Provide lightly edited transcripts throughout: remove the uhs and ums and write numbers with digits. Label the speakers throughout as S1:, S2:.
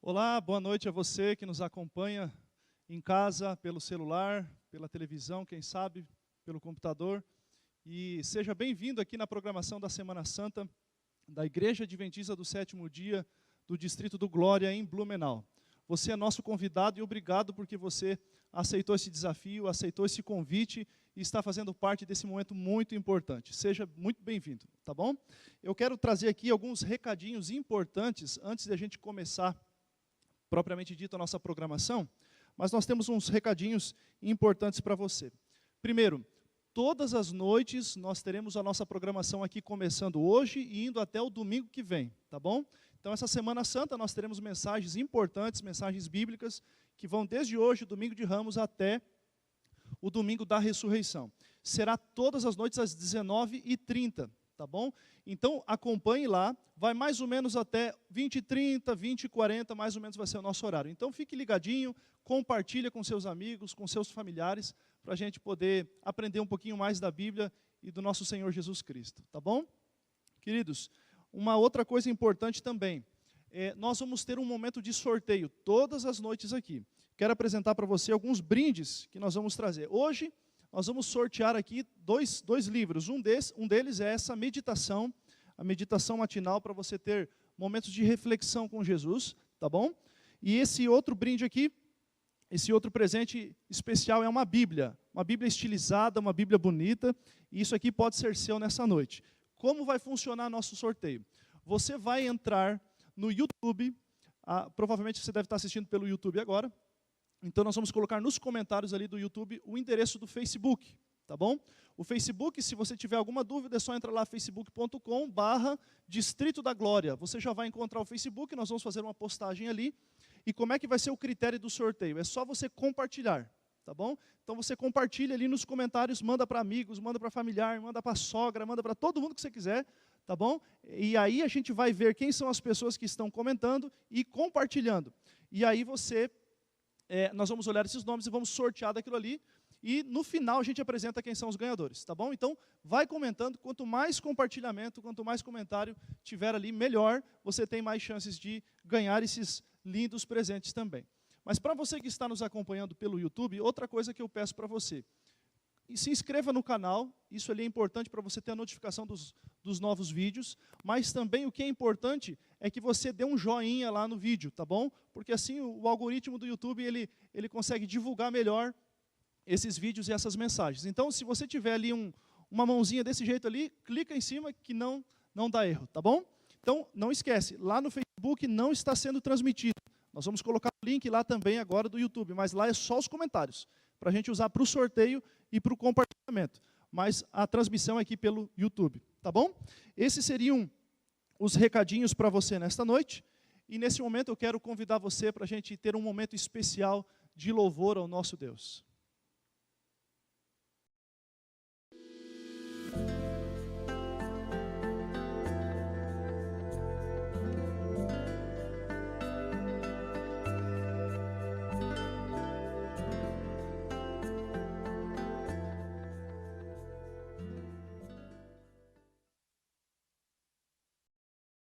S1: Olá, boa noite a você que nos acompanha em casa, pelo celular, pela televisão, quem sabe, pelo computador. E seja bem-vindo aqui na programação da Semana Santa da Igreja Adventista do Sétimo Dia do Distrito do Glória, em Blumenau. Você é nosso convidado e obrigado porque você aceitou esse desafio, aceitou esse convite e está fazendo parte desse momento muito importante. Seja muito bem-vindo, tá bom? Eu quero trazer aqui alguns recadinhos importantes antes de a gente começar propriamente dito a nossa programação, mas nós temos uns recadinhos importantes para você. Primeiro, todas as noites nós teremos a nossa programação aqui começando hoje e indo até o domingo que vem, tá bom? Então essa Semana Santa nós teremos mensagens importantes, mensagens bíblicas, que vão desde hoje, domingo de Ramos, até o domingo da ressurreição. será todas as noites às 19h30, tá bom? Então, acompanhe lá, vai mais ou menos até 20h30, 20h40, mais ou menos vai ser o nosso horário. Então, fique ligadinho, compartilha com seus amigos, com seus familiares, para a gente poder aprender um pouquinho mais da Bíblia e do nosso Senhor Jesus Cristo, tá bom? Queridos, uma outra coisa importante também, nós vamos ter um momento de sorteio todas as noites aqui. Quero apresentar para você alguns brindes que nós vamos trazer. Hoje, nós vamos sortear aqui dois livros. Um deles é essa meditação, a meditação matinal para você ter momentos de reflexão com Jesus, tá bom? E esse outro brinde aqui, esse outro presente especial é uma Bíblia estilizada, uma Bíblia bonita, e isso aqui pode ser seu nessa noite. Como vai funcionar nosso sorteio? Você vai entrar no YouTube, provavelmente você deve estar assistindo pelo YouTube agora, então nós vamos colocar nos comentários ali do YouTube o endereço do Facebook, tá bom? O Facebook, se você tiver alguma dúvida, é só entrar lá, facebook.com/Distrito da Glória. Você já vai encontrar o Facebook, nós vamos fazer uma postagem ali. E como é que vai ser o critério do sorteio? É só você compartilhar, tá bom? Então você compartilha ali nos comentários, manda para amigos, manda para familiar, manda para sogra, manda para todo mundo que você quiser, tá bom? E aí a gente vai ver quem são as pessoas que estão comentando e compartilhando. E aí nós vamos olhar esses nomes e vamos sortear daquilo ali. E no final a gente apresenta quem são os ganhadores, tá bom? Então, vai comentando, quanto mais compartilhamento, quanto mais comentário tiver ali, melhor, você tem mais chances de ganhar esses lindos presentes também. Mas para você que está nos acompanhando pelo YouTube, outra coisa que eu peço para você, se inscreva no canal, isso ali é importante para você ter a notificação dos novos vídeos, mas também o que é importante é que você dê um joinha lá no vídeo, tá bom? Porque assim o algoritmo do YouTube, ele consegue divulgar melhor esses vídeos e essas mensagens. Então, se você tiver ali uma mãozinha desse jeito ali, clica em cima que não dá erro, tá bom? Então, não esquece, lá no Facebook não está sendo transmitido. Nós vamos colocar o link lá também agora do YouTube, mas lá é só os comentários, para a gente usar para o sorteio e para o compartilhamento. Mas a transmissão é aqui pelo YouTube, tá bom? Esses seriam os recadinhos para você nesta noite. E nesse momento eu quero convidar você para a gente ter um momento especial de louvor ao nosso Deus.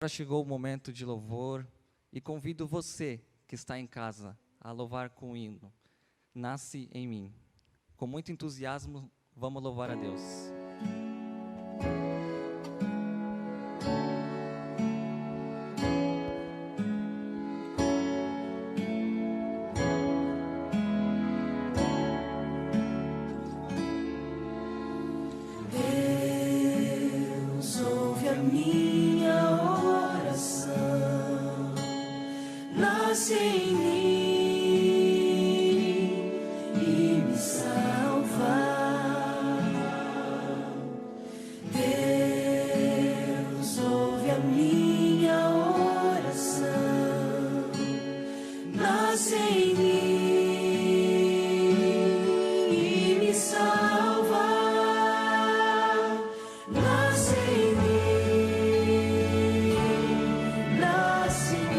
S2: Agora chegou o momento de louvor e convido você que está em casa a louvar com o hino Nasce em Mim. Com muito entusiasmo, vamos louvar a Deus.
S3: Deus ouve a minha oração, nasce em mim e me salva. Deus ouve a minha oração, nasce em mim e me salva. Nasce em mim, nasce em mim.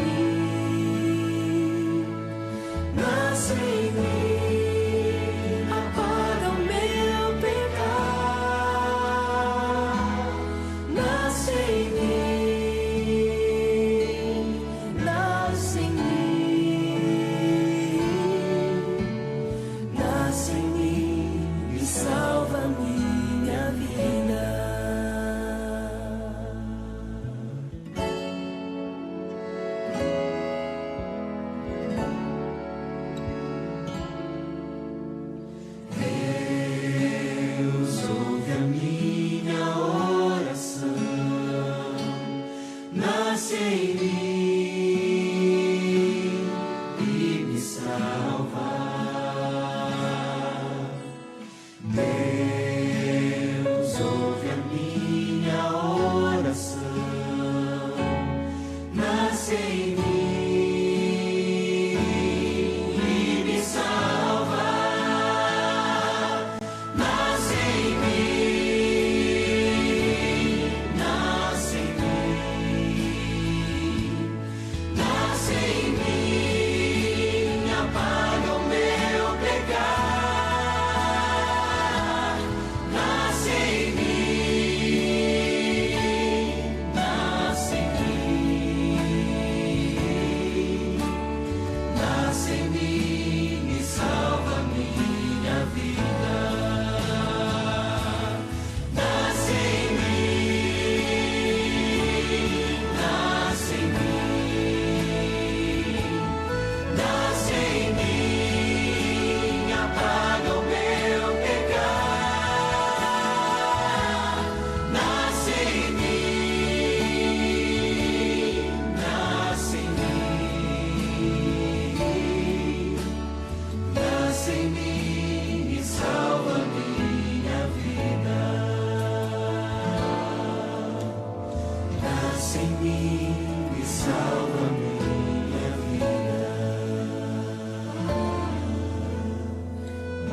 S3: em mim e salva minha vida.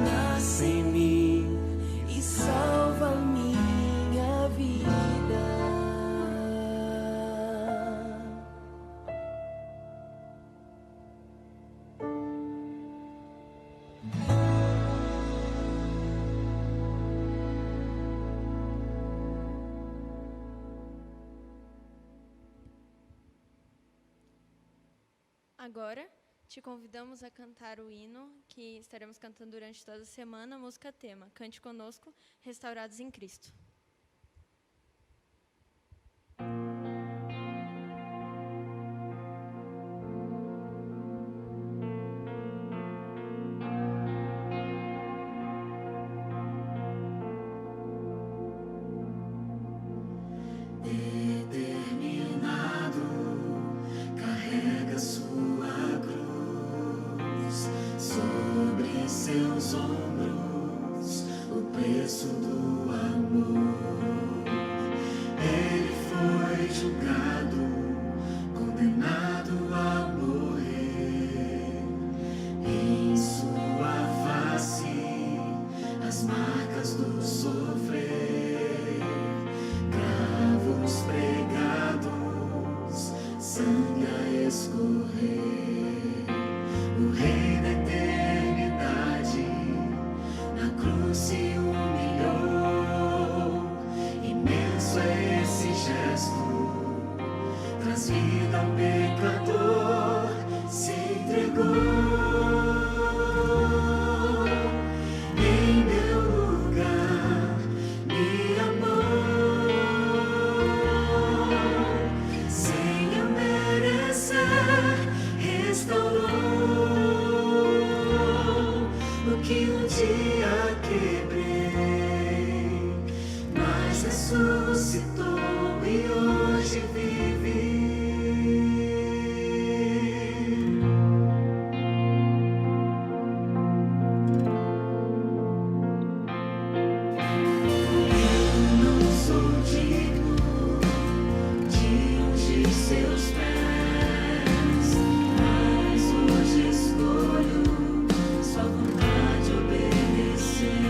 S3: Nasce em mim e salva minha vida.
S4: Agora, te convidamos a cantar o hino que estaremos cantando durante toda a semana, a música tema, Cante Conosco, Restaurados em Cristo.
S3: Determinado, carrega sua cruz sobre seus ombros, o preço do amor. Ele foi julgado, condenado a morrer. Em sua face, as marcas do sofrer, cravos pregados, sangue a escorrer. O Rei da eternidade na cruz se humilhou. Imenso é esse gesto, traz vida ao pecador, se entregou. Em meu lugar me amou, sem eu merecer, restaurou o que um dia quebrei, mas ressuscitou e hoje vive. Eu não sou digno de ungir seus pés, mas hoje escolho sua vontade obedecer.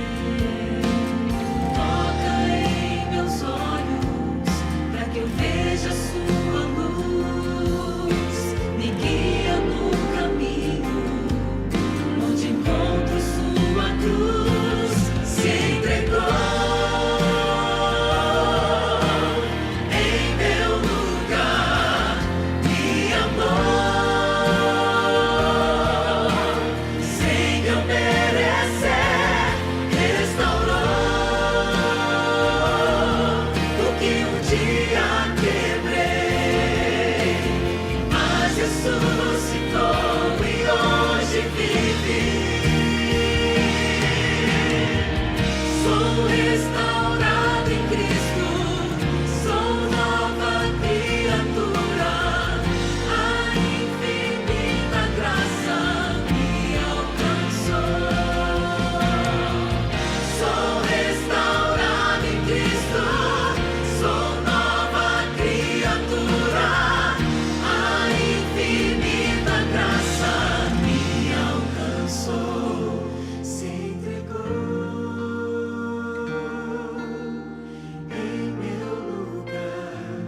S3: Toca em meus olhos, para que eu veja sua luz. Me guia no caminho, onde encontro sua cruz. Se entregou em meu lugar, me amou, sem eu merecer, restaurou o que um dia quebrei, mas ressuscitou e hoje vive. Sou restaurado em Cristo, sou nova criatura, a infinita graça me alcançou. Sou restaurado em Cristo, sou nova criatura, a infinita graça me alcançou. Se entregou em meu lugar,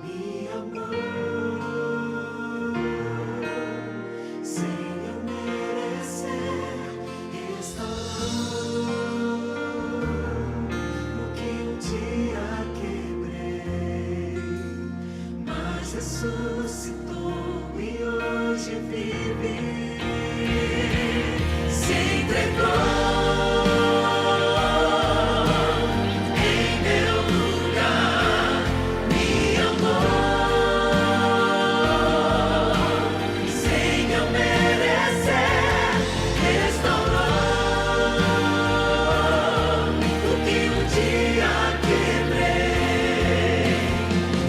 S3: me amou, sem eu merecer, restaurou o que um dia quebrei, mas ressuscitou e hoje vive. Se entregou em meu lugar, me amou, sem eu merecer, restaurou o que um dia quebrei,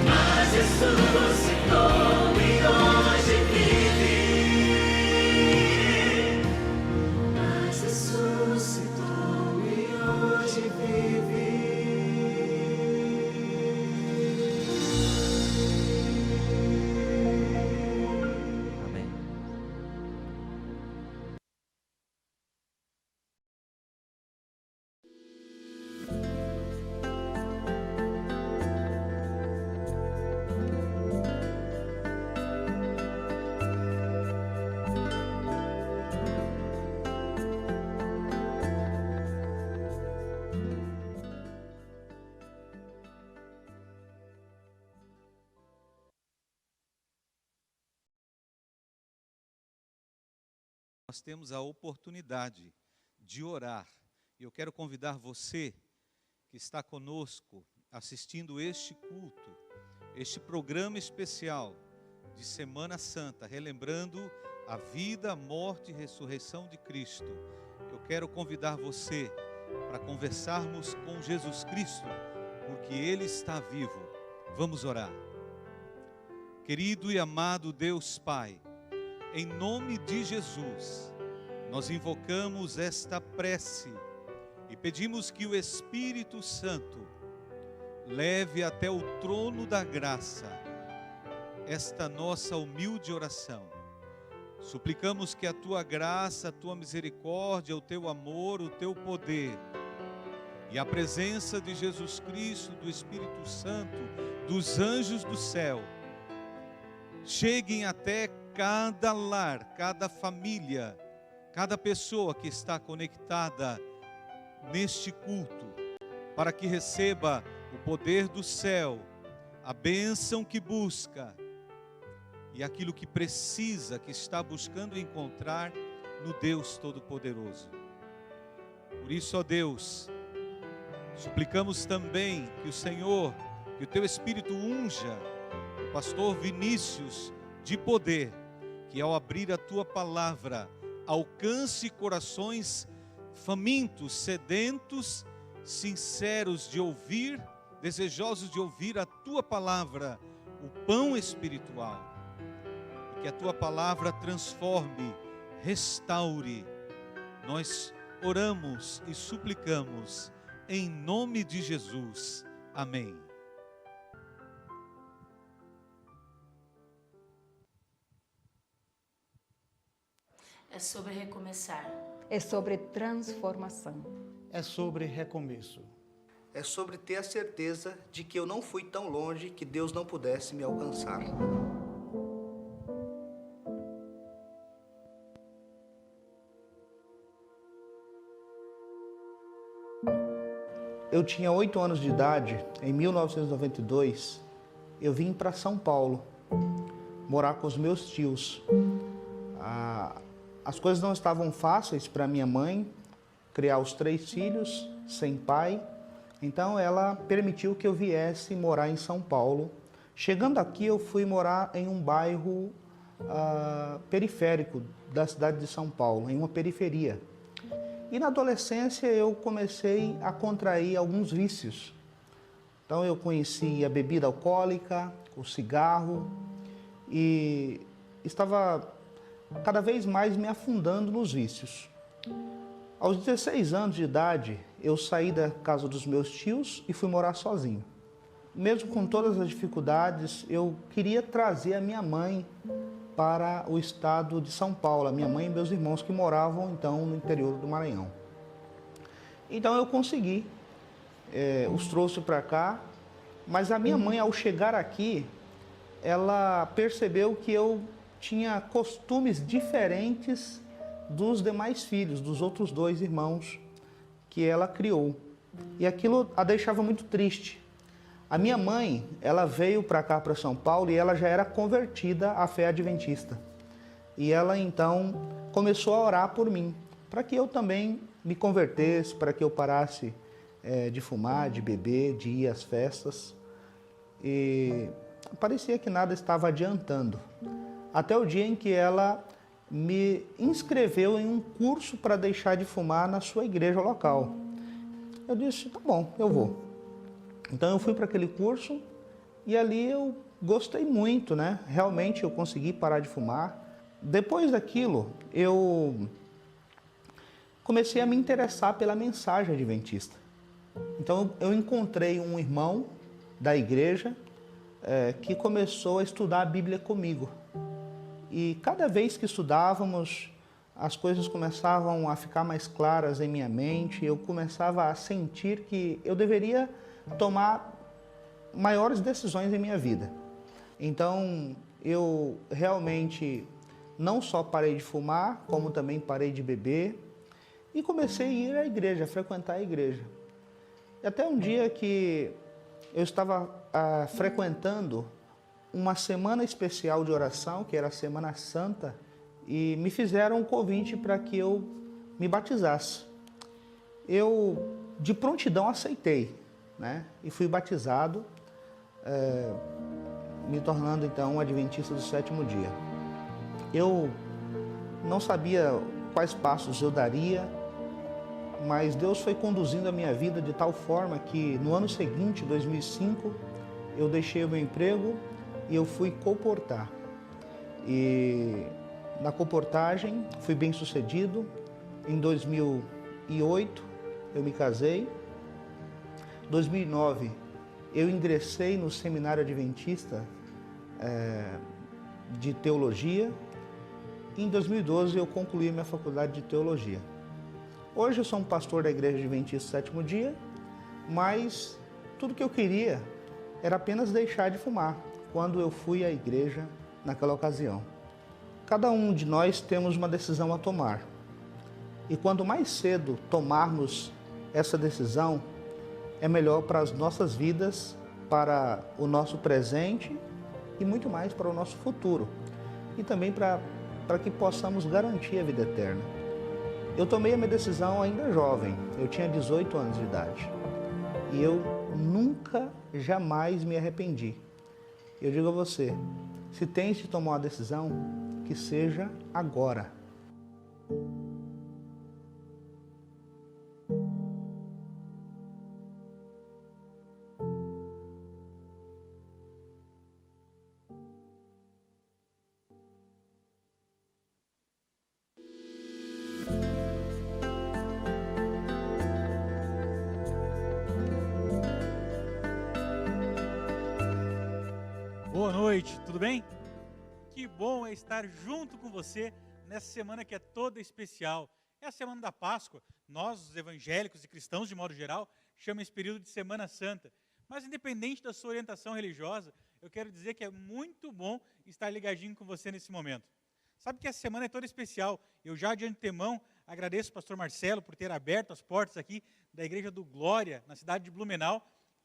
S3: mas ressuscitou
S5: Nós temos a oportunidade de orar. E eu quero convidar você que está conosco, assistindo este culto, este programa especial de Semana Santa, relembrando a vida, a morte e ressurreição de Cristo. Eu quero convidar você para conversarmos com Jesus Cristo, porque Ele está vivo. Vamos orar. Querido e amado Deus Pai, em nome de Jesus, nós invocamos esta prece e pedimos que o Espírito Santo leve até o trono da graça esta nossa humilde oração. Suplicamos que a Tua graça, a Tua misericórdia, o Teu amor, o Teu poder e a presença de Jesus Cristo, do Espírito Santo, dos anjos do céu, cheguem até cada lar, cada família, cada pessoa que está conectada neste culto, para que receba o poder do céu, a bênção que busca e aquilo que precisa, que está buscando encontrar no Deus Todo-Poderoso. Por isso, ó Deus, suplicamos também que o Senhor, que o Teu Espírito unja o pastor Vinícius de poder, que ao abrir a Tua palavra, alcance corações famintos, sedentos, sinceros de ouvir, desejosos de ouvir a Tua palavra, o pão espiritual. E que a Tua palavra transforme, restaure. Nós oramos e suplicamos em nome de Jesus. Amém.
S6: É sobre recomeçar.
S7: É sobre transformação.
S8: É sobre recomeço.
S9: É sobre ter a certeza de que eu não fui tão longe que Deus não pudesse me alcançar. Eu tinha 8 anos de idade, em 1992, eu vim para São Paulo, morar com os meus tios. As coisas não estavam fáceis para minha mãe, criar os 3 filhos, sem pai. Então ela permitiu que eu viesse morar em São Paulo. Chegando aqui, eu fui morar em um bairro periférico da cidade de São Paulo, em uma periferia. E na adolescência eu comecei a contrair alguns vícios. Então eu conheci a bebida alcoólica, o cigarro, e estava cada vez mais me afundando nos vícios. Aos 16 anos de idade, eu saí da casa dos meus tios e fui morar sozinho. Mesmo com todas as dificuldades, eu queria trazer a minha mãe para o estado de São Paulo, a minha mãe e meus irmãos que moravam então no interior do Maranhão. Então eu consegui, os trouxe para cá, mas a minha mãe, ao chegar aqui, ela percebeu que eu tinha costumes diferentes dos demais filhos, dos outros 2 irmãos que ela criou. E aquilo a deixava muito triste. A minha mãe, ela veio para cá, para São Paulo, e ela já era convertida à fé adventista. E ela, então, começou a orar por mim, para que eu também me convertesse, para que eu parasse de fumar, de beber, de ir às festas. E parecia que nada estava adiantando. Até o dia em que ela me inscreveu em um curso para deixar de fumar na sua igreja local. Eu disse, tá bom, eu vou. Então eu fui para aquele curso e ali eu gostei muito, né? Realmente eu consegui parar de fumar. Depois daquilo, eu comecei a me interessar pela mensagem adventista. Então eu encontrei um irmão da igreja que começou a estudar a Bíblia comigo. E cada vez que estudávamos, as coisas começavam a ficar mais claras em minha mente, eu começava a sentir que eu deveria tomar maiores decisões em minha vida. Então, eu realmente não só parei de fumar, como também parei de beber e comecei a ir à igreja, a frequentar a igreja. E até um dia que eu estava frequentando uma semana especial de oração, que era a Semana Santa, e me fizeram um convite para que eu me batizasse. Eu, de prontidão, aceitei, né? E fui batizado, me tornando, então, um adventista do sétimo dia. Eu não sabia quais passos eu daria, mas Deus foi conduzindo a minha vida de tal forma que, no ano seguinte, 2005, eu deixei o meu emprego e eu fui colportar. E na colportagem fui bem sucedido. Em 2008 eu me casei. Em 2009 eu ingressei no Seminário Adventista de Teologia. E em 2012 eu concluí minha faculdade de Teologia. Hoje eu sou um pastor da Igreja Adventista Sétimo Dia, mas tudo que eu queria era apenas deixar de fumar quando eu fui à igreja naquela ocasião. Cada um de nós temos uma decisão a tomar. E quanto mais cedo tomarmos essa decisão, é melhor para as nossas vidas, para o nosso presente e muito mais para o nosso futuro. E também para que possamos garantir a vida eterna. Eu tomei a minha decisão ainda jovem, eu tinha 18 anos de idade. E eu nunca, jamais me arrependi. Eu digo a você, se tens de tomar uma decisão, que seja agora.
S10: Boa noite, tudo bem? Que bom é estar junto com você nessa semana que é toda especial. É a semana da Páscoa. Nós, os evangélicos e cristãos de modo geral, chamamos esse período de Semana Santa. Mas independente da sua orientação religiosa, eu quero dizer que é muito bom estar ligadinho com você nesse momento. Sabe que essa semana é toda especial. Eu já de antemão agradeço ao pastor Marcelo por ter aberto as portas aqui da Igreja do Glória, na cidade de Blumenau.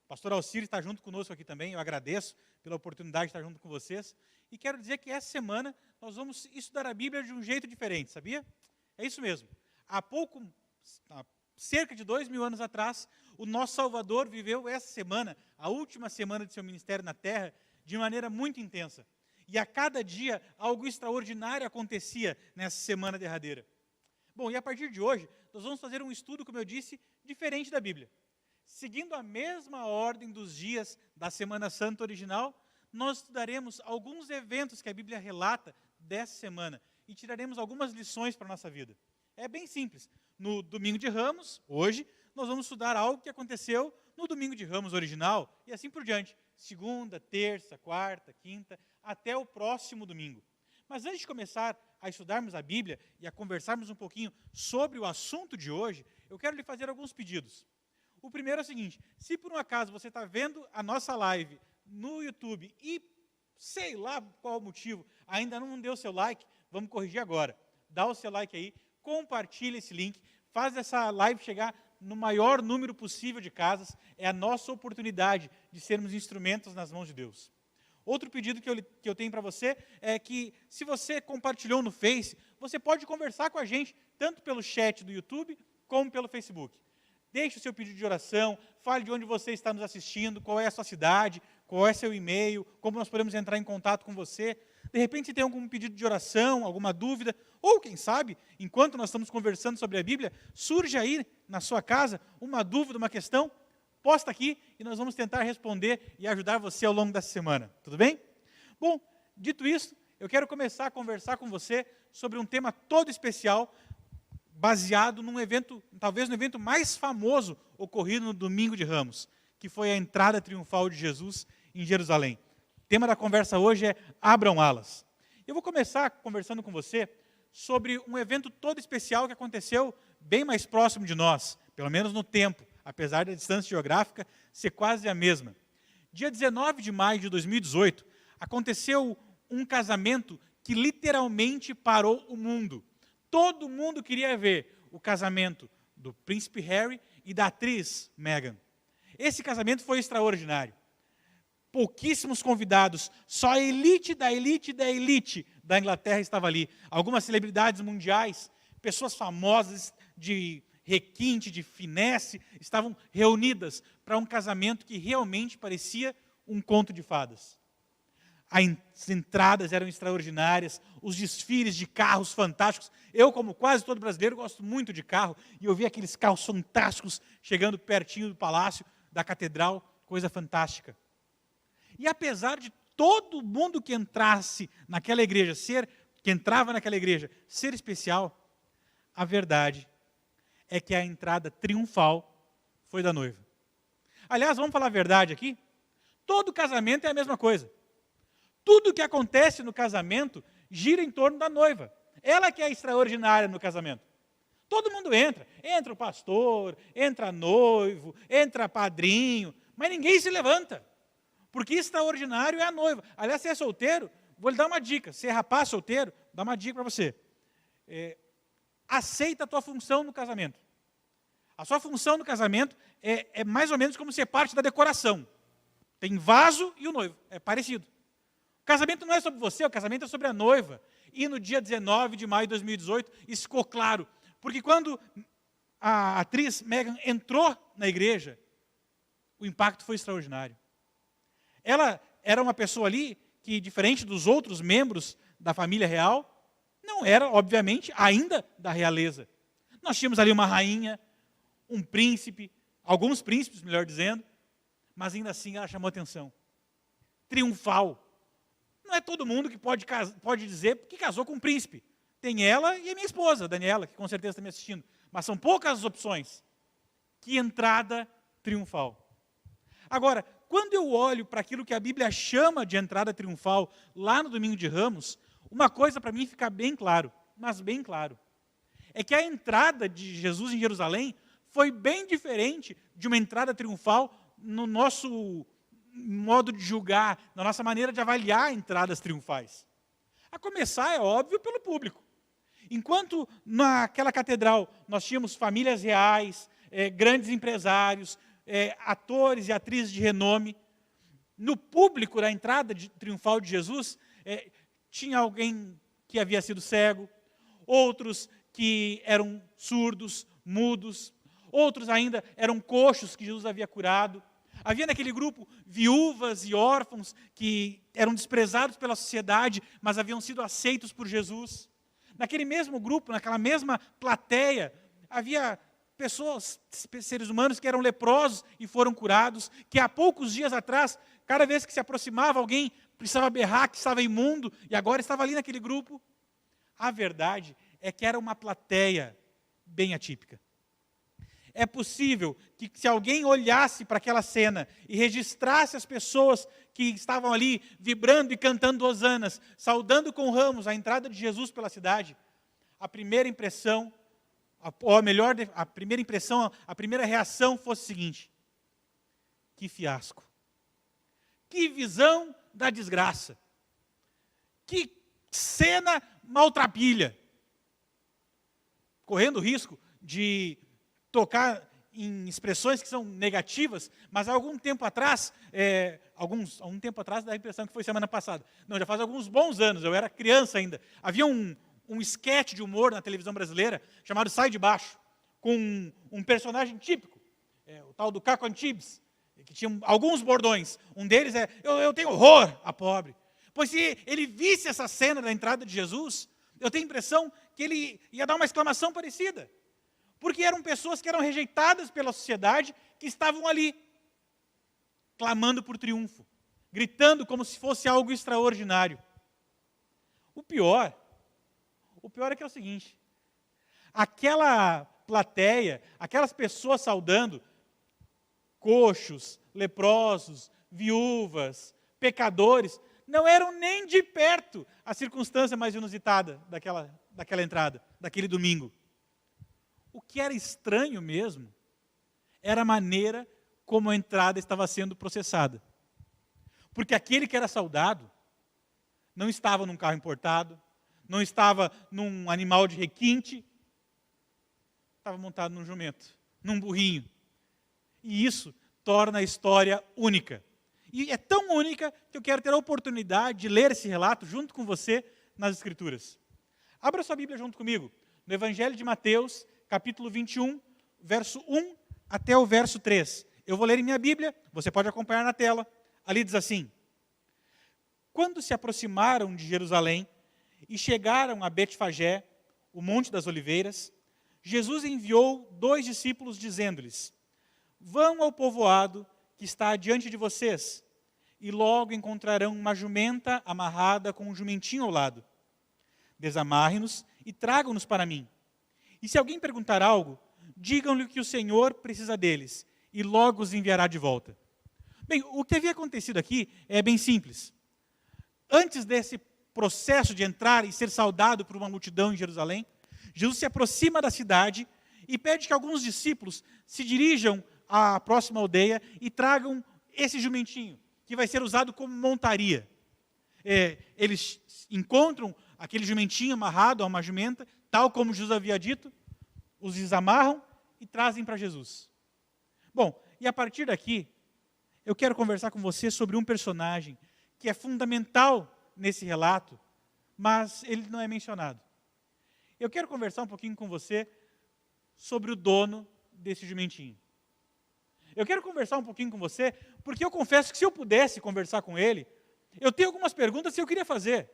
S10: O pastor Alcir está junto conosco aqui também, eu agradeço pela oportunidade de estar junto com vocês. E quero dizer que essa semana nós vamos estudar a Bíblia de um jeito diferente, sabia? É isso mesmo. Há cerca de 2000 anos atrás, o nosso Salvador viveu essa semana, a última semana de seu ministério na Terra, de maneira muito intensa. E a cada dia, algo extraordinário acontecia nessa semana derradeira. Bom, e a partir de hoje, nós vamos fazer um estudo, como eu disse, diferente da Bíblia. Seguindo a mesma ordem dos dias da Semana Santa original, nós estudaremos alguns eventos que a Bíblia relata dessa semana e tiraremos algumas lições para a nossa vida. É bem simples. No Domingo de Ramos, hoje, nós vamos estudar algo que aconteceu no Domingo de Ramos original e assim por diante. Segunda, terça, quarta, quinta, até o próximo domingo. Mas antes de começar a estudarmos a Bíblia e a conversarmos um pouquinho sobre o assunto de hoje, eu quero lhe fazer alguns pedidos. O primeiro é o seguinte, se por um acaso você está vendo a nossa live no YouTube e, sei lá qual o motivo, ainda não deu o seu like, vamos corrigir agora. Dá o seu like aí, compartilha esse link, faz essa live chegar no maior número possível de casas, é a nossa oportunidade de sermos instrumentos nas mãos de Deus. Outro pedido que eu tenho para você é que, se você compartilhou no Face, você pode conversar com a gente, tanto pelo chat do YouTube, como pelo Facebook. Deixe o seu pedido de oração, fale de onde você está nos assistindo, qual é a sua cidade, qual é seu e-mail, como nós podemos entrar em contato com você. De repente, se tem algum pedido de oração, alguma dúvida, ou quem sabe, enquanto nós estamos conversando sobre a Bíblia, surge aí na sua casa uma dúvida, uma questão, posta aqui e nós vamos tentar responder e ajudar você ao longo dessa semana. Tudo bem? Bom, dito isso, eu quero começar a conversar com você sobre um tema todo especial, baseado num evento, talvez no evento mais famoso ocorrido no Domingo de Ramos, que foi a entrada triunfal de Jesus em Jerusalém. O tema da conversa hoje é Abram alas. Eu vou começar conversando com você sobre um evento todo especial que aconteceu bem mais próximo de nós, pelo menos no tempo, apesar da distância geográfica ser quase a mesma. Dia 19 de maio de 2018, aconteceu um casamento que literalmente parou o mundo. Todo mundo queria ver o casamento do príncipe Harry e da atriz Meghan. Esse casamento foi extraordinário. Pouquíssimos convidados, só a elite da elite da elite da Inglaterra estava ali. Algumas celebridades mundiais, pessoas famosas de requinte, de finesse, estavam reunidas para um casamento que realmente parecia um conto de fadas. As entradas eram extraordinárias, os desfiles de carros fantásticos. Eu, como quase todo brasileiro, gosto muito de carro, e eu vi aqueles carros fantásticos chegando pertinho do palácio, da catedral, coisa fantástica. E apesar de todo mundo que entrasse naquela igreja, que entrava naquela igreja, ser especial, a verdade é que a entrada triunfal foi da noiva. Aliás, vamos falar a verdade aqui? Todo casamento é a mesma coisa. Tudo que acontece no casamento gira em torno da noiva. Ela que é extraordinária no casamento. Todo mundo entra. Entra o pastor, entra noivo, entra padrinho, mas ninguém se levanta. Porque extraordinário é a noiva. Aliás, se é solteiro, vou lhe dar uma dica. Se é rapaz solteiro, dá uma dica para você. Aceita a tua função no casamento. A sua função no casamento é mais ou menos como ser parte da decoração. Tem vaso e o noivo. É parecido. O casamento não é sobre você, o casamento é sobre a noiva. E no dia 19 de maio de 2018, isso ficou claro. Porque quando a atriz Meghan entrou na igreja, o impacto foi extraordinário. Ela era uma pessoa ali que, diferente dos outros membros da família real, não era, obviamente, ainda da realeza. Nós tínhamos ali uma rainha, um príncipe, alguns príncipes, melhor dizendo, mas ainda assim ela chamou atenção. Triunfal. Não é todo mundo que pode dizer que casou com um príncipe. Tem ela e a minha esposa, Daniela, que com certeza está me assistindo. Mas são poucas as opções. Que entrada triunfal. Agora, quando eu olho para aquilo que a Bíblia chama de entrada triunfal, lá no Domingo de Ramos, uma coisa para mim fica bem claro, mas bem claro. É que a entrada de Jesus em Jerusalém foi bem diferente de uma entrada triunfal no nosso modo de julgar, na nossa maneira de avaliar entradas triunfais. A começar, é óbvio, pelo público. Enquanto naquela catedral nós tínhamos famílias reais, grandes empresários, atores e atrizes de renome, no público da entrada triunfal de Jesus, tinha alguém que havia sido cego, outros que eram surdos, mudos, outros ainda eram coxos que Jesus havia curado. Havia naquele grupo viúvas e órfãos que eram desprezados pela sociedade, mas haviam sido aceitos por Jesus. Naquele mesmo grupo, naquela mesma plateia, havia pessoas, seres humanos que eram leprosos e foram curados, que há poucos dias atrás, cada vez que se aproximava alguém, precisava berrar que estava imundo, e agora estava ali naquele grupo. A verdade é que era uma plateia bem atípica. É possível que se alguém olhasse para aquela cena e registrasse as pessoas que estavam ali vibrando e cantando hosanas, saudando com ramos a entrada de Jesus pela cidade, a primeira impressão, a primeira reação fosse a seguinte: que fiasco, que visão da desgraça, que cena maltrapilha, correndo o risco de tocar em expressões que são negativas, mas há algum tempo atrás, dá a impressão que foi semana passada, não, já faz alguns bons anos, eu era criança ainda, havia um esquete de humor na televisão brasileira, chamado Sai de Baixo, com um personagem típico, o tal do Caco Antibes, que tinha alguns bordões, um deles eu tenho horror a pobre, pois se ele visse essa cena da entrada de Jesus, eu tenho a impressão que ele ia dar uma exclamação parecida, porque eram pessoas que eram rejeitadas pela sociedade, que estavam ali, clamando por triunfo, gritando como se fosse algo extraordinário. O pior é que é o seguinte: aquela plateia, aquelas pessoas saudando, coxos, leprosos, viúvas, pecadores, não eram nem de perto a circunstância mais inusitada daquela entrada, daquele domingo. O que era estranho mesmo era a maneira como a entrada estava sendo processada. Porque aquele que era saudado não estava num carro importado, não estava num animal de requinte, estava montado num jumento, num burrinho. E isso torna a história única. E é tão única que eu quero ter a oportunidade de ler esse relato junto com você nas Escrituras. Abra sua Bíblia junto comigo, no Evangelho de Mateus, capítulo 21, verso 1 até o verso 3. Eu vou ler em minha Bíblia, você pode acompanhar na tela. Ali diz assim: Quando se aproximaram de Jerusalém e chegaram a Betfagé, o Monte das Oliveiras, Jesus enviou 2 discípulos, dizendo-lhes: Vão ao povoado que está adiante de vocês, e logo encontrarão uma jumenta amarrada com um jumentinho ao lado. Desamarre-nos e tragam-nos para mim. E se alguém perguntar algo, digam-lhe que o Senhor precisa deles, e logo os enviará de volta. Bem, o que havia acontecido aqui é bem simples. Antes desse processo de entrar e ser saudado por uma multidão em Jerusalém, Jesus se aproxima da cidade e pede que alguns discípulos se dirijam à próxima aldeia e tragam esse jumentinho, que vai ser usado como montaria. Eles encontram aquele jumentinho amarrado a uma jumenta, tal como Jesus havia dito, os desamarram e trazem para Jesus. Bom, e a partir daqui, eu quero conversar com você sobre um personagem que é fundamental nesse relato, mas ele não é mencionado. Eu quero conversar um pouquinho com você sobre o dono desse jumentinho. Eu quero conversar um pouquinho com você, porque eu confesso que se eu pudesse conversar com ele, eu tenho algumas perguntas que eu queria fazer.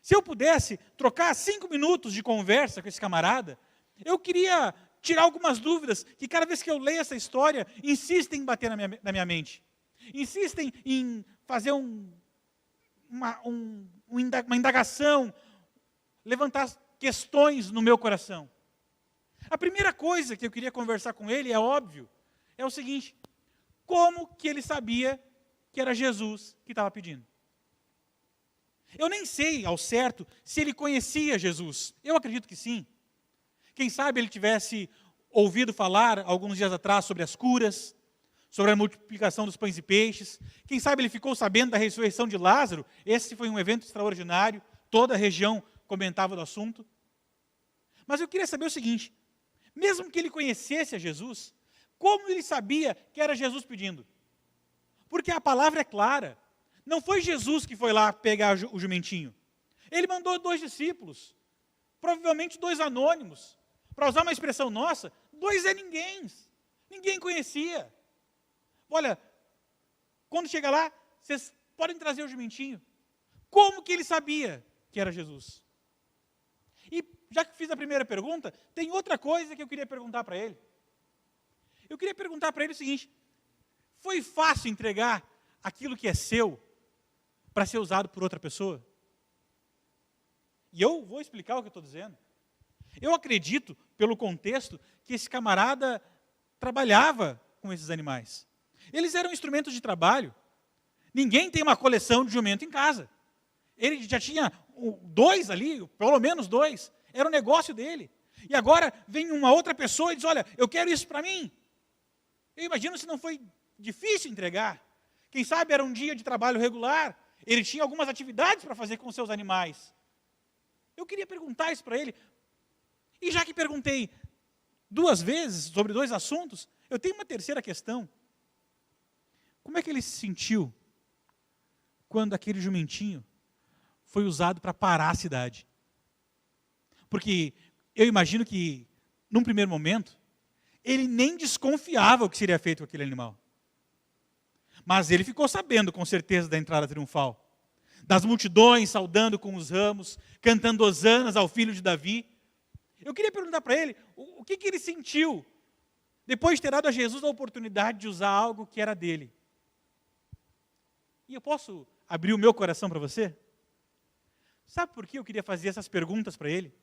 S10: Se eu pudesse trocar 5 minutos de conversa com esse camarada, eu queria tirar algumas dúvidas que cada vez que eu leio essa história, insistem em bater na minha mente. Insistem em fazer uma indagação, levantar questões no meu coração. A primeira coisa que eu queria conversar com ele, é óbvio, é o seguinte: como que ele sabia que era Jesus que estava pedindo? Eu nem sei ao certo se ele conhecia Jesus. Eu acredito que sim. Quem sabe ele tivesse ouvido falar alguns dias atrás sobre as curas, sobre a multiplicação dos pães e peixes. Quem sabe ele ficou sabendo da ressurreição de Lázaro. Esse foi um evento extraordinário, toda a região comentava do assunto. Mas eu queria saber o seguinte: mesmo que ele conhecesse a Jesus, como ele sabia que era Jesus pedindo? Porque a palavra é clara. Não foi Jesus que foi lá pegar o jumentinho. Ele mandou 2 discípulos, provavelmente 2 anônimos. Para usar uma expressão nossa, 2 é ninguém. Ninguém conhecia. Olha, quando chega lá, vocês podem trazer o jumentinho. Como que ele sabia que era Jesus? E já que fiz a primeira pergunta, tem outra coisa que eu queria perguntar para ele. Eu queria perguntar para ele o seguinte: foi fácil entregar aquilo que é seu para ser usado por outra pessoa? E eu vou explicar o que eu estou dizendo. Eu acredito, pelo contexto, que esse camarada trabalhava com esses animais. Eles eram instrumentos de trabalho. Ninguém tem uma coleção de jumento em casa. Ele já tinha 2 ali, pelo menos 2. Era o negócio dele. E agora vem uma outra pessoa e diz: olha, eu quero isso para mim. Eu imagino se não foi difícil entregar. Quem sabe era um dia de trabalho regular. Ele tinha algumas atividades para fazer com seus animais. Eu queria perguntar isso para ele. E já que perguntei 2 vezes sobre 2 assuntos, eu tenho uma terceira questão. Como é que ele se sentiu quando aquele jumentinho foi usado para parar a cidade? Porque eu imagino que, num primeiro momento, ele nem desconfiava o que seria feito com aquele animal. Mas ele ficou sabendo, com certeza, da entrada triunfal. Das multidões saudando com os ramos, cantando hosanas ao filho de Davi. Eu queria perguntar para ele, o que ele sentiu depois de ter dado a Jesus a oportunidade de usar algo que era dele. E eu posso abrir o meu coração para você? Sabe por que eu queria fazer essas perguntas para ele?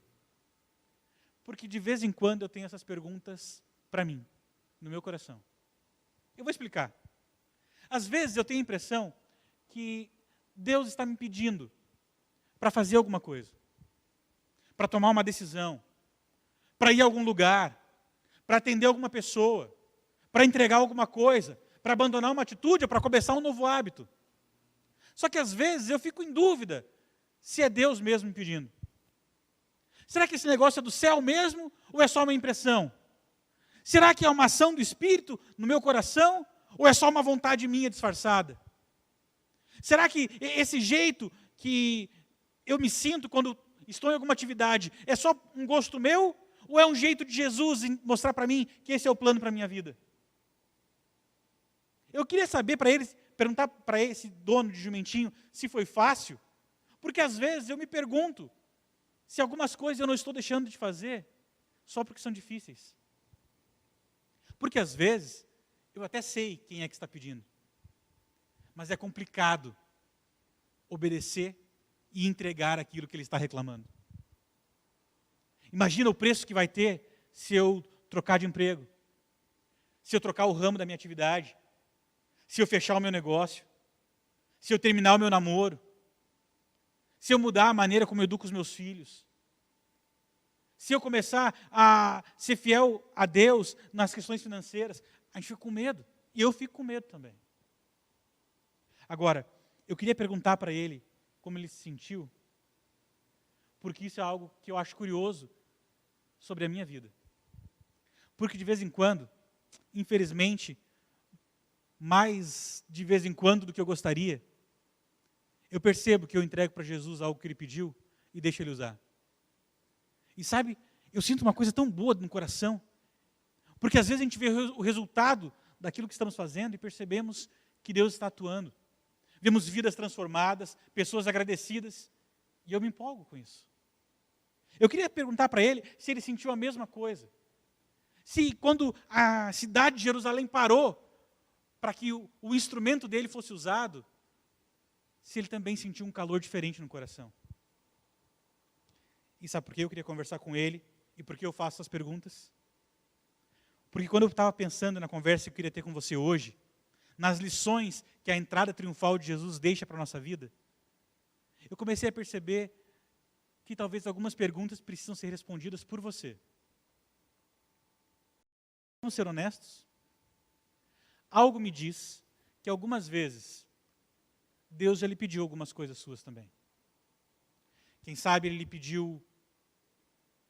S10: Porque de vez em quando eu tenho essas perguntas para mim, no meu coração. Eu vou explicar. Às vezes eu tenho a impressão que Deus está me pedindo para fazer alguma coisa, para tomar uma decisão, para ir a algum lugar, para atender alguma pessoa, para entregar alguma coisa, para abandonar uma atitude ou para começar um novo hábito. Só que às vezes eu fico em dúvida se é Deus mesmo me pedindo. Será que esse negócio é do céu mesmo ou é só uma impressão? Será que é uma ação do Espírito no meu coração ou é só uma vontade minha disfarçada? Será que esse jeito que eu me sinto quando estou em alguma atividade? É só um gosto meu? Ou é um jeito de Jesus em mostrar para mim que esse é o plano para a minha vida? Eu queria saber para eles, perguntar para esse dono de jumentinho se foi fácil, porque às vezes eu me pergunto se algumas coisas eu não estou deixando de fazer só porque são difíceis. Porque às vezes eu até sei quem é que está pedindo, mas é complicado obedecer e entregar aquilo que ele está reclamando. Imagina o preço que vai ter se eu trocar de emprego, se eu trocar o ramo da minha atividade, se eu fechar o meu negócio, se eu terminar o meu namoro, se eu mudar a maneira como eu educo os meus filhos, se eu começar a ser fiel a Deus nas questões financeiras. A gente fica com medo, e eu fico com medo também. Agora, eu queria perguntar para ele como ele se sentiu, porque isso é algo que eu acho curioso sobre a minha vida. Porque de vez em quando, infelizmente, mais de vez em quando do que eu gostaria, eu percebo que eu entrego para Jesus algo que Ele pediu e deixo Ele usar. E sabe, eu sinto uma coisa tão boa no coração, porque às vezes a gente vê o resultado daquilo que estamos fazendo e percebemos que Deus está atuando. Vemos vidas transformadas, pessoas agradecidas, e eu me empolgo com isso. Eu queria perguntar para ele se ele sentiu a mesma coisa. Se quando a cidade de Jerusalém parou para que o instrumento dele fosse usado, se ele também sentiu um calor diferente no coração. E sabe por que eu queria conversar com ele e por que eu faço essas perguntas? Porque quando eu estava pensando na conversa que eu queria ter com você hoje, nas lições que a entrada triunfal de Jesus deixa para a nossa vida, eu comecei a perceber que talvez algumas perguntas precisam ser respondidas por você. Vamos ser honestos? Algo me diz que algumas vezes Deus já lhe pediu algumas coisas suas também. Quem sabe Ele lhe pediu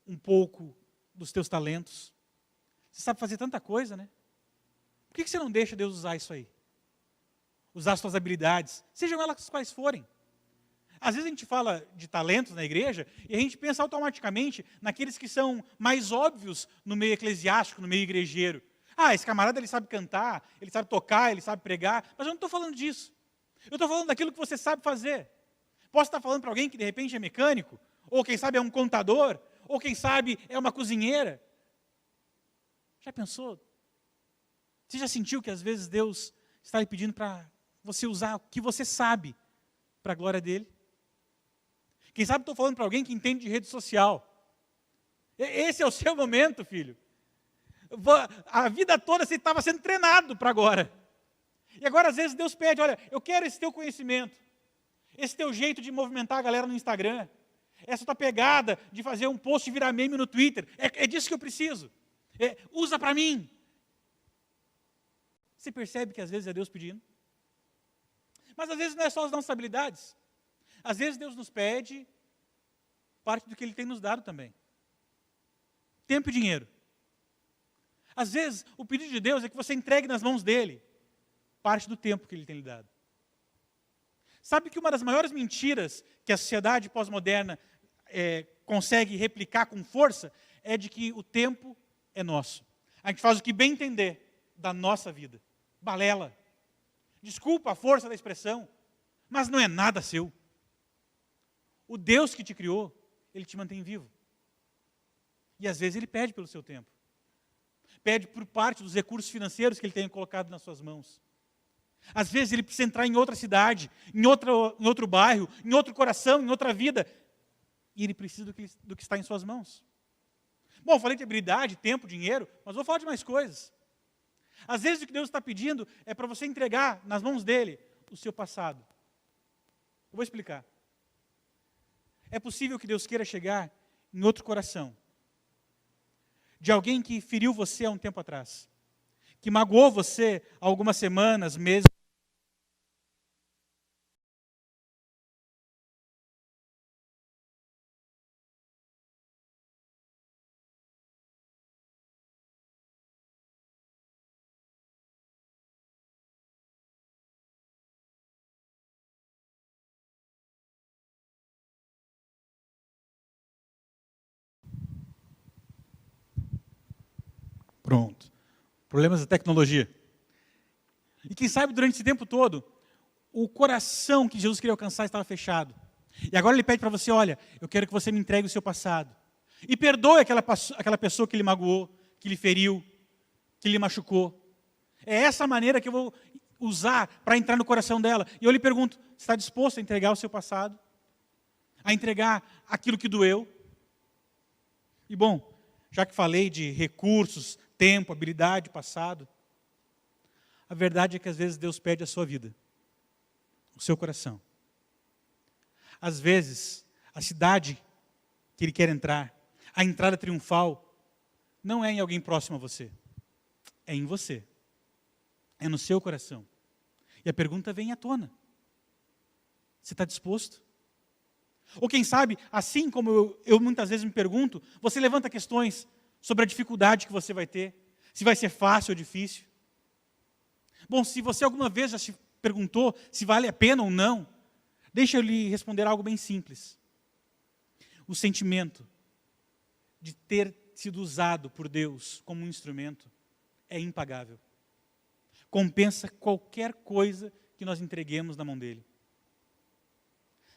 S10: um pouco dos teus talentos. Você sabe fazer tanta coisa, né? Por que você não deixa Deus usar isso aí? Usar as suas habilidades, sejam elas quais forem. Às vezes a gente fala de talentos na igreja e a gente pensa automaticamente naqueles que são mais óbvios no meio eclesiástico, no meio igrejeiro. Ah, esse camarada ele sabe cantar, ele sabe tocar, ele sabe pregar, mas eu não estou falando disso. Eu estou falando daquilo que você sabe fazer. Posso estar falando para alguém que de repente é mecânico, ou quem sabe é um contador, ou quem sabe é uma cozinheira. Já pensou? Você já sentiu que às vezes Deus está lhe pedindo para você usar o que você sabe para a glória dele? Quem sabe estou falando para alguém que entende de rede social. Esse é o seu momento, filho. A vida toda você estava sendo treinado para agora. E agora às vezes Deus pede, olha, eu quero esse teu conhecimento, esse teu jeito de movimentar a galera no Instagram, essa tua pegada de fazer um post virar meme no Twitter, é disso que eu preciso. Usa para mim. Você percebe que às vezes é Deus pedindo? Mas às vezes não é só as nossas habilidades. Às vezes Deus nos pede parte do que Ele tem nos dado também. Tempo e dinheiro. Às vezes o pedido de Deus é que você entregue nas mãos dEle parte do tempo que Ele tem lhe dado. Sabe que uma das maiores mentiras que a sociedade pós-moderna consegue replicar com força é de que o tempo é nosso. A gente faz o que bem entender da nossa vida. Balela. Desculpa a força da expressão, mas não é nada seu. O Deus que te criou, Ele te mantém vivo. E às vezes Ele pede pelo seu tempo. Pede por parte dos recursos financeiros que Ele tem colocado nas suas mãos. Às vezes Ele precisa entrar em outra cidade, em outro bairro, em outro coração, em outra vida. E Ele precisa do que está em suas mãos. Bom, eu falei de habilidade, tempo, dinheiro, mas vou falar de mais coisas. Às vezes o que Deus está pedindo é para você entregar nas mãos dEle o seu passado. Eu vou explicar. É possível que Deus queira chegar em outro coração, de alguém que feriu você há um tempo atrás, que magoou você há algumas semanas, meses, Pronto. Problemas da tecnologia. E quem sabe durante esse tempo todo, o coração que Jesus queria alcançar estava fechado. E agora ele pede para você, olha, eu quero que você me entregue o seu passado. E perdoe aquela pessoa que lhe magoou, que lhe feriu, que lhe machucou. É essa maneira que eu vou usar para entrar no coração dela. E eu lhe pergunto, você está disposto a entregar o seu passado? A entregar aquilo que doeu? E bom, já que falei de recursos, tempo, habilidade, passado, a verdade é que às vezes Deus pede a sua vida, o seu coração. Às vezes, a cidade que Ele quer entrar, a entrada triunfal, não é em alguém próximo a você, é em você, é no seu coração. E a pergunta vem à tona: você está disposto? Ou quem sabe, assim como eu muitas vezes me pergunto, você levanta questões sobre a dificuldade que você vai ter, se vai ser fácil ou difícil. Bom, se você alguma vez já se perguntou se vale a pena ou não, deixa eu lhe responder algo bem simples. O sentimento de ter sido usado por Deus como um instrumento é impagável. Compensa qualquer coisa que nós entreguemos na mão dele.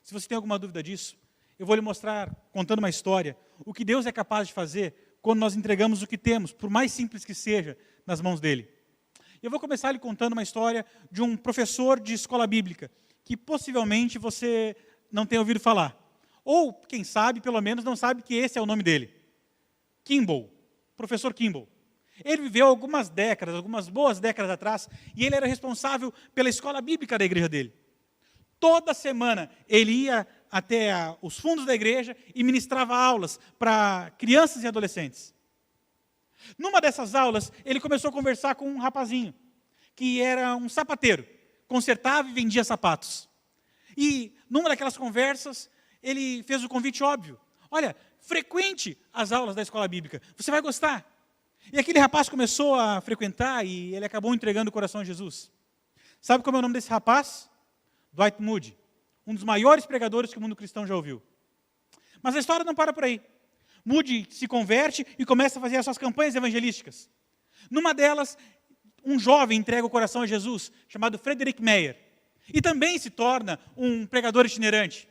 S10: Se você tem alguma dúvida disso, eu vou lhe mostrar, contando uma história, o que Deus é capaz de fazer quando nós entregamos o que temos, por mais simples que seja, nas mãos dele. Eu vou começar lhe contando uma história de um professor de escola bíblica, que possivelmente você não tenha ouvido falar. Ou, quem sabe, pelo menos não sabe que esse é o nome dele. Kimball, professor Kimball. Ele viveu algumas boas décadas atrás, e ele era responsável pela escola bíblica da igreja dele. Toda semana ele ia até os fundos da igreja e ministrava aulas para crianças e adolescentes. Numa dessas aulas, ele começou a conversar com um rapazinho, que era um sapateiro, consertava e vendia sapatos. E numa daquelas conversas, ele fez o convite óbvio: olha, frequente as aulas da escola bíblica, você vai gostar. E aquele rapaz começou a frequentar e ele acabou entregando o coração a Jesus. Sabe como é o nome desse rapaz? Dwight Moody, um dos maiores pregadores que o mundo cristão já ouviu. Mas a história não para por aí. Moody se converte e começa a fazer as suas campanhas evangelísticas. Numa delas, um jovem entrega o coração a Jesus, chamado Frederick Meyer, e também se torna um pregador itinerante.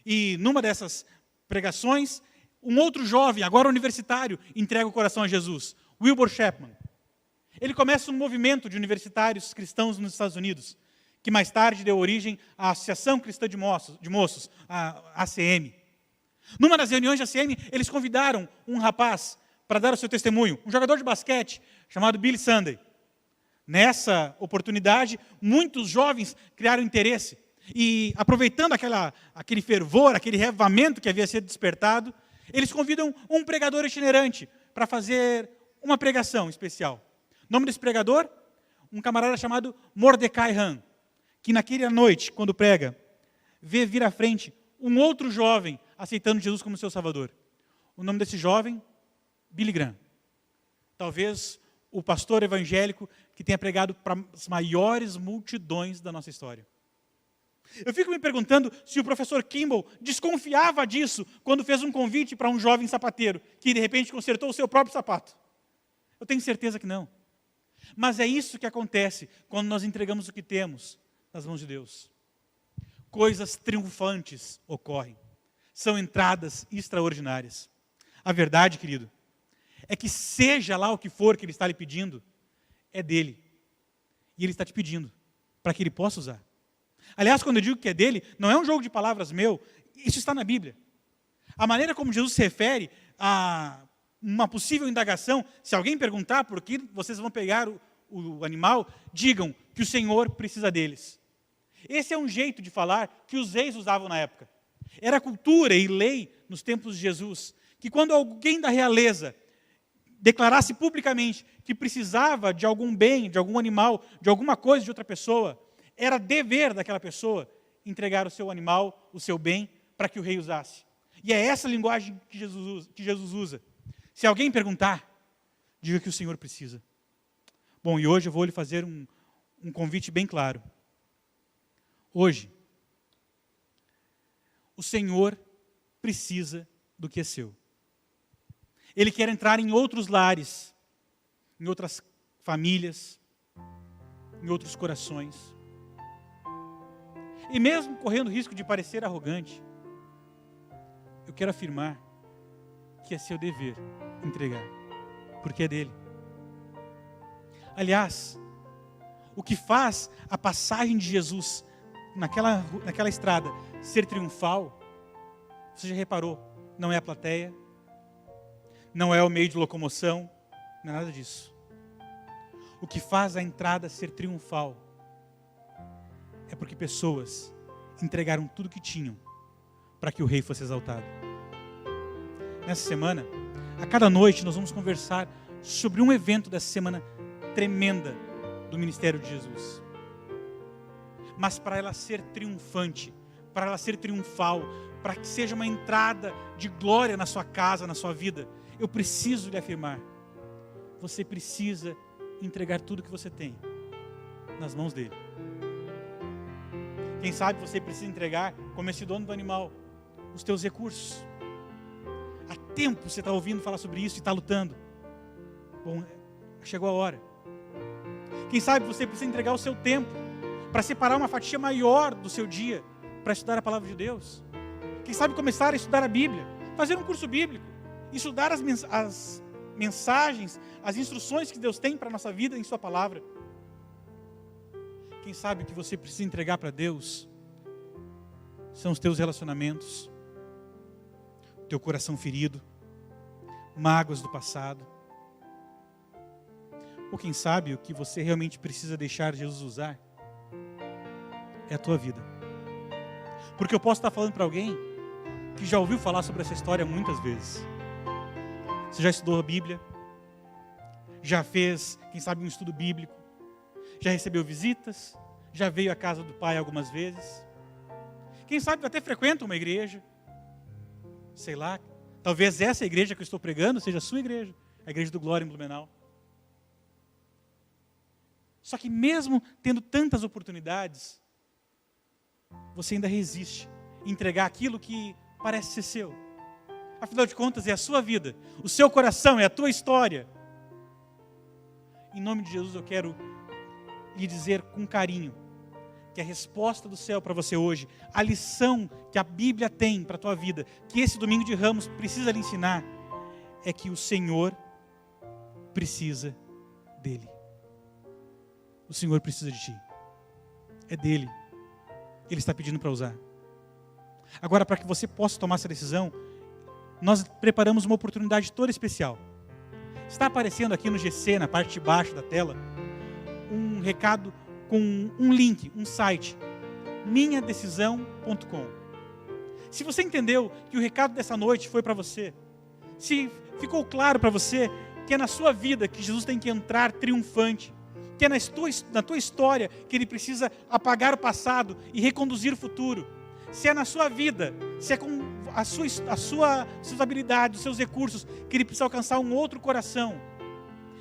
S10: E numa dessas pregações, um outro jovem, agora universitário, entrega o coração a Jesus, Wilbur Chapman. Ele começa um movimento de universitários cristãos nos Estados Unidos, que mais tarde deu origem à Associação Cristã de Moços, a ACM. Numa das reuniões da ACM, eles convidaram um rapaz para dar o seu testemunho, um jogador de basquete chamado Billy Sunday. Nessa oportunidade, muitos jovens criaram interesse e, aproveitando aquele fervor, aquele reavivamento que havia sido despertado, eles convidam um pregador itinerante para fazer uma pregação especial. O nome desse pregador? Um camarada chamado Mordecai Hahn, que naquela noite, quando prega, vê vir à frente um outro jovem aceitando Jesus como seu salvador. O nome desse jovem? Billy Graham. Talvez o pastor evangélico que tenha pregado para as maiores multidões da nossa história. Eu fico me perguntando se o professor Kimball desconfiava disso quando fez um convite para um jovem sapateiro, que de repente consertou o seu próprio sapato. Eu tenho certeza que não. Mas é isso que acontece quando nós entregamos o que temos nas mãos de Deus. Coisas triunfantes ocorrem. São entradas extraordinárias. A verdade, querido, é que seja lá o que for que Ele está lhe pedindo, é dele. E Ele está te pedindo para que Ele possa usar. Aliás, quando eu digo que é dele, não é um jogo de palavras meu, isso está na Bíblia. A maneira como Jesus se refere a uma possível indagação, se alguém perguntar por que vocês vão pegar o animal, digam que o Senhor precisa deles. Esse é um jeito de falar que os reis usavam na época. Era cultura e lei nos tempos de Jesus, que quando alguém da realeza declarasse publicamente que precisava de algum bem, de algum animal, de alguma coisa de outra pessoa, era dever daquela pessoa entregar o seu animal, o seu bem, para que o rei usasse. E é essa linguagem que Jesus usa. Se alguém perguntar, diga que o Senhor precisa. Bom, e hoje eu vou lhe fazer um convite bem claro. Hoje, o Senhor precisa do que é seu. Ele quer entrar em outros lares. em outras famílias, em outros corações. E mesmo correndo o risco de parecer arrogante, eu quero afirmar que é seu dever entregar, porque é dele. Aliás, o que faz a passagem de Jesus naquela estrada ser triunfal, você já reparou, não é a plateia, não é o meio de locomoção, não é nada disso. O que faz a entrada ser triunfal é porque pessoas entregaram tudo que tinham para que o rei fosse exaltado. Nessa semana, a cada noite nós vamos conversar sobre um evento dessa semana tremenda do ministério de Jesus. Mas para ela ser triunfante, para ela ser triunfal, para que seja uma entrada de glória na sua casa, na sua vida, eu preciso lhe afirmar, você precisa entregar tudo que você tem nas mãos dele. Quem sabe você precisa entregar, como esse dono do animal, os teus recursos. Há tempo você está ouvindo falar sobre isso e está lutando. Bom, chegou a hora. Quem sabe você precisa entregar o seu tempo para separar uma fatia maior do seu dia para estudar a palavra de Deus. Quem sabe começar a estudar a Bíblia, fazer um curso bíblico, estudar as mensagens, as instruções que Deus tem para a nossa vida em sua palavra. Quem sabe o que você precisa entregar para Deus são os teus relacionamentos, o teu coração ferido, mágoas do passado. Ou quem sabe o que você realmente precisa deixar Jesus usar é a tua vida. Porque eu posso estar falando para alguém que já ouviu falar sobre essa história muitas vezes. Você já estudou a Bíblia? Já fez, quem sabe, um estudo bíblico? Já recebeu visitas? Já veio à casa do Pai algumas vezes? Quem sabe até frequenta uma igreja? Sei lá, talvez essa igreja que eu estou pregando seja a sua igreja, a igreja do Glória em Blumenau. Só que mesmo tendo tantas oportunidades, você ainda resiste em entregar aquilo que parece ser seu. Afinal de contas, é a sua vida, o seu coração, é a tua história. Em nome de Jesus, eu quero lhe dizer com carinho que a resposta do céu para você hoje, a lição que a Bíblia tem para a tua vida, que esse domingo de Ramos precisa lhe ensinar, é que o Senhor precisa dele. O Senhor precisa de ti. É dele. Ele está pedindo para usar. Agora, para que você possa tomar essa decisão, nós preparamos uma oportunidade toda especial. Está aparecendo aqui no GC, na parte de baixo da tela, um recado com um link, um site, minhadecisão.com. Se você entendeu que o recado dessa noite foi para você, se ficou claro para você que é na sua vida que Jesus tem que entrar triunfante, que é na tua história que Ele precisa apagar o passado e reconduzir o futuro, se é na sua vida, se é com suas habilidades, os seus recursos, que Ele precisa alcançar um outro coração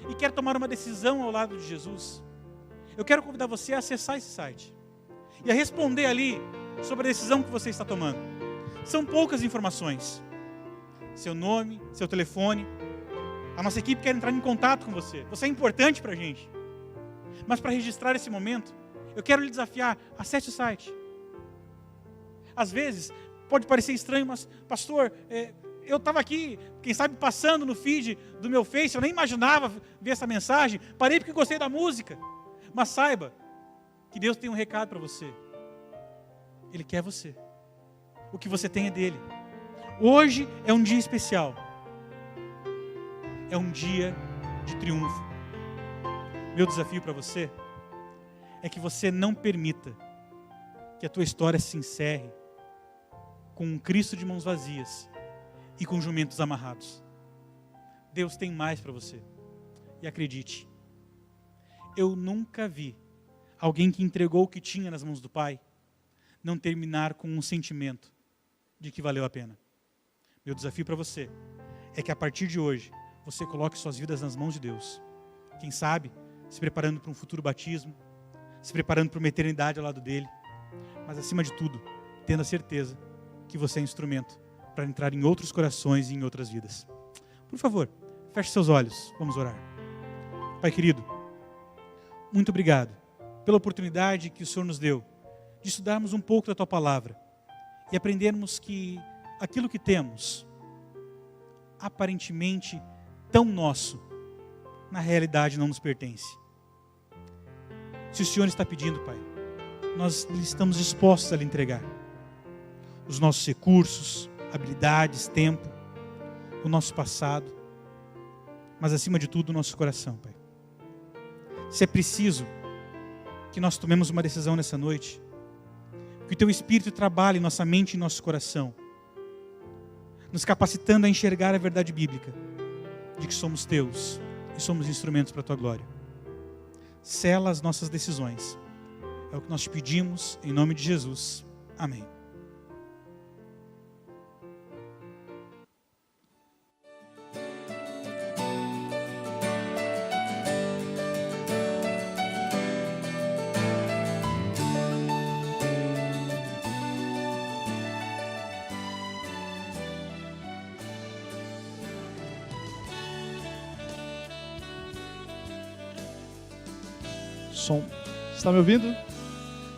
S10: e quer tomar uma decisão ao lado de Jesus, eu quero convidar você a acessar esse site e a responder ali sobre a decisão que você está tomando. São poucas informações. Seu nome, seu telefone. A nossa equipe quer entrar em contato com você. Você é importante para a gente. Mas para registrar esse momento, eu quero lhe desafiar, acesse o site. Às vezes, pode parecer estranho, mas, pastor, eu estava aqui, quem sabe, passando no feed do meu Face, eu nem imaginava ver essa mensagem, parei porque gostei da música. Mas saiba que Deus tem um recado para você. Ele quer você. O que você tem é dele. Hoje é um dia especial. É um dia de triunfo. Meu desafio para você é que você não permita que a tua história se encerre com um Cristo de mãos vazias e com jumentos amarrados. Deus tem mais para você. E acredite, eu nunca vi alguém que entregou o que tinha nas mãos do Pai não terminar com um sentimento de que valeu a pena. Meu desafio para você é que a partir de hoje você coloque suas vidas nas mãos de Deus. Quem sabe, se preparando para um futuro batismo, se preparando para uma eternidade ao lado dele, mas acima de tudo, tendo a certeza que você é instrumento para entrar em outros corações e em outras vidas. Por favor, feche seus olhos, vamos orar. Pai querido, muito obrigado pela oportunidade que o Senhor nos deu de estudarmos um pouco da Tua Palavra e aprendermos que aquilo que temos, aparentemente tão nosso, na realidade não nos pertence. Se o Senhor está pedindo, Pai, nós estamos dispostos a lhe entregar os nossos recursos, habilidades, tempo, o nosso passado, mas acima de tudo o nosso coração, Pai. Se é preciso que nós tomemos uma decisão nessa noite, que o Teu Espírito trabalhe em nossa mente e em nosso coração, nos capacitando a enxergar a verdade bíblica, de que somos Teus e somos instrumentos para a Tua glória. Sela as nossas decisões. É o que nós te pedimos, em nome de Jesus. Amém.
S1: Som. Está me ouvindo?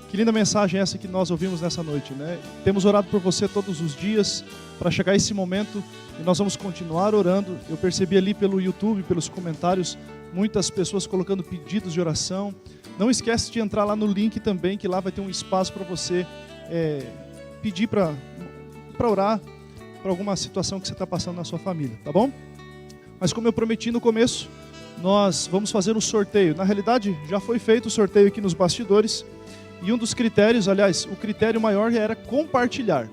S1: Que linda mensagem essa que nós ouvimos nessa noite, né? Temos orado por você todos os dias para chegar a esse momento e nós vamos continuar orando. Eu percebi ali pelo YouTube, pelos comentários, muitas pessoas colocando pedidos de oração. Não esquece de entrar lá no link também, que lá vai ter um espaço para você pedir para orar para alguma situação que você está passando na sua família, tá bom? Mas como eu prometi no começo, nós vamos fazer um sorteio. Na realidade, já foi feito o sorteio aqui nos bastidores. E um dos critérios, aliás, o critério maior era compartilhar.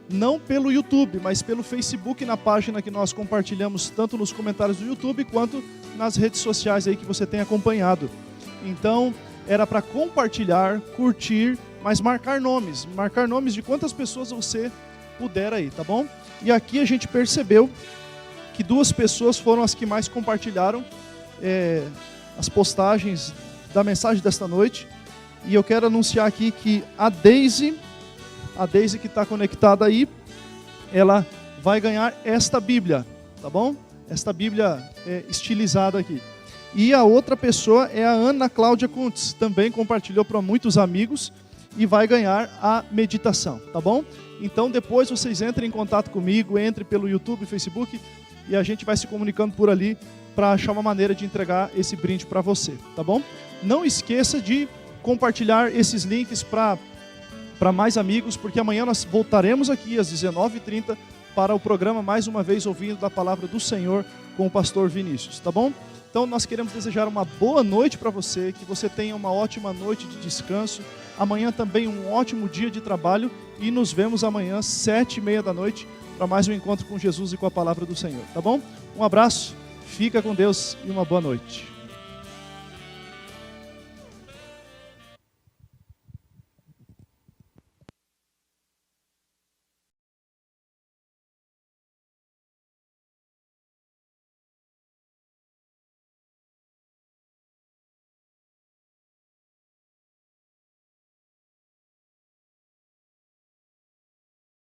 S1: Não pelo YouTube, mas pelo Facebook, na página que nós compartilhamos, tanto nos comentários do YouTube, quanto nas redes sociais aí que você tem acompanhado. Então, era para compartilhar, curtir, mas marcar nomes de quantas pessoas você puder aí, tá bom? E aqui a gente percebeu que 2 pessoas foram as que mais compartilharam as postagens da mensagem desta noite. E eu quero anunciar aqui que a Deise que está conectada aí, ela vai ganhar esta Bíblia, tá bom? Esta Bíblia estilizada aqui. E a outra pessoa é a Ana Cláudia Kuntz, também compartilhou para muitos amigos e vai ganhar a meditação, tá bom? Então depois vocês entrem em contato comigo, entrem pelo YouTube, Facebook, e a gente vai se comunicando por ali para achar uma maneira de entregar esse brinde para você, tá bom? Não esqueça de compartilhar esses links para mais amigos, porque amanhã nós voltaremos aqui às 19h30 para o programa Mais Uma Vez Ouvindo da Palavra do Senhor com o pastor Vinícius, tá bom? Então nós queremos desejar uma boa noite para você, que você tenha uma ótima noite de descanso, amanhã também um ótimo dia de trabalho e nos vemos amanhã 7h30 da noite para mais um encontro com Jesus e com a Palavra do Senhor, tá bom? Um abraço. Fica com Deus e uma boa noite.